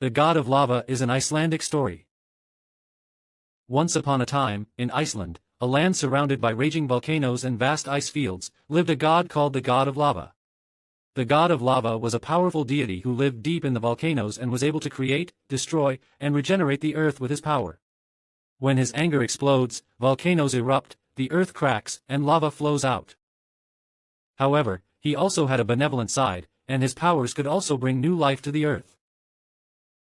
The God of Lava is an Icelandic story. Once upon a time, in Iceland, a land surrounded by raging volcanoes and vast ice fields, lived a god called the God of Lava. The God of Lava was a powerful deity who lived deep in the volcanoes and was able to create, destroy, and regenerate the earth with his power. When his anger explodes, volcanoes erupt, the earth cracks, and lava flows out. However, he also had a benevolent side, and his powers could also bring new life to the earth.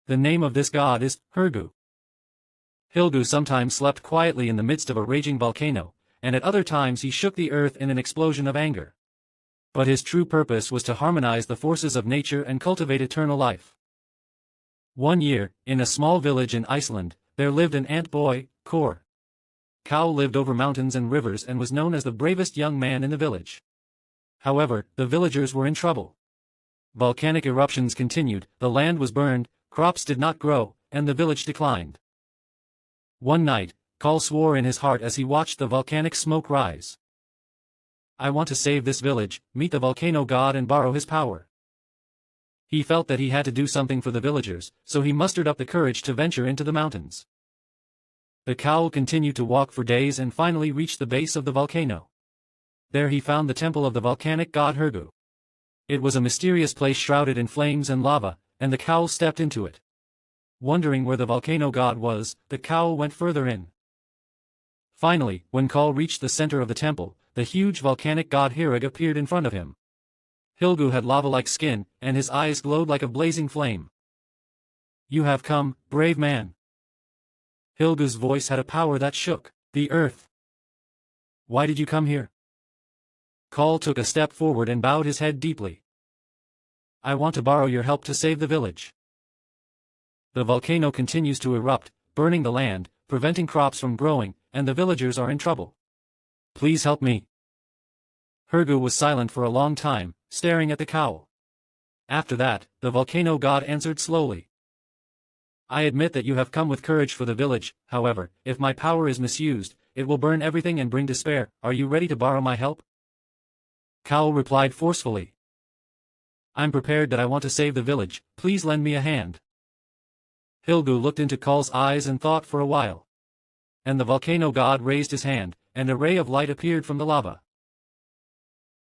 The name of this god is Hörgu. Hörgu sometimes slept quietly in the midst of a raging volcano, and at other times he shook the earth in an explosion of anger. But his true purpose was to harmonize the forces of nature and cultivate eternal life. One year, in a small village in Iceland, there lived an ant boy, Kor. Kal lived over mountains and rivers and was known as the bravest young man in the village. However, the villagers were in trouble. Volcanic eruptions continued, the land was burned, crops did not grow, and the village declined. One night, Kal swore in his heart as he watched the volcanic smoke rise. I want to save this village, meet the volcano god and borrow his power. He felt that he had to do something for the villagers, so he mustered up the courage to venture into the mountains. The Kal continued to walk for days and finally reached the base of the volcano. There he found the temple of the volcanic god Hörgu. It was a mysterious place shrouded in flames and lava, and the Kal stepped into it. Wondering where the volcano god was, the Kal went further in. Finally, when Kal reached the center of the temple, the huge volcanic god Hörg appeared in front of him. Hörgu had lava-like skin, and his eyes glowed like a blazing flame. You have come, brave man. Hörgu's voice had a power that shook the earth. Why did you come here? Kal took a step forward and bowed his head deeply. I want to borrow your help to save the village. The volcano continues to erupt, burning the land, preventing crops from growing, and the villagers are in trouble. Please help me. Hörgu was silent for a long time, staring at the Kal. After that, the volcano god answered slowly. I admit that you have come with courage for the village, however, if my power is misused, it will burn everything and bring despair. Are you ready to borrow my help? Kal replied forcefully. I'm prepared that I want to save the village, please lend me a hand. Hörgu looked into Kal's eyes and thought for a while. And the volcano god raised his hand, and a ray of light appeared from the lava.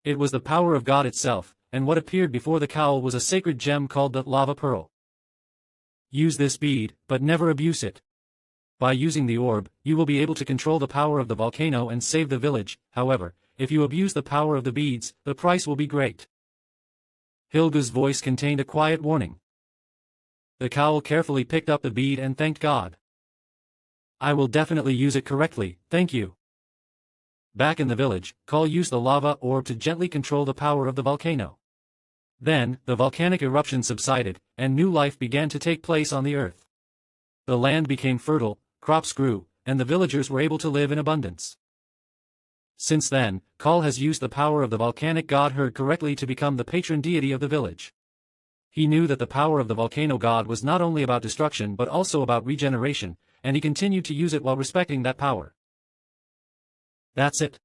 It was the power of God itself, and what appeared before the Kal was a sacred gem called the lava pearl. Use this bead, but never abuse it. By using the orb, you will be able to control the power of the volcano and save the village, however, if you abuse the power of the beads, the price will be great. Hörgu's voice contained a quiet warning. The Kal carefully picked up the bead and thanked God. I will definitely use it correctly, thank you. Back in the village, Kal used the lava orb to gently control the power of the volcano. Then, the volcanic eruption subsided, and new life began to take place on the earth. The land became fertile, crops grew, and the villagers were able to live in abundance. Since then, Kal has used the power of the volcanic god Hörg correctly to become the patron deity of the village. He knew that the power of the volcano god was not only about destruction but also about regeneration, and he continued to use it while respecting that power. That's it.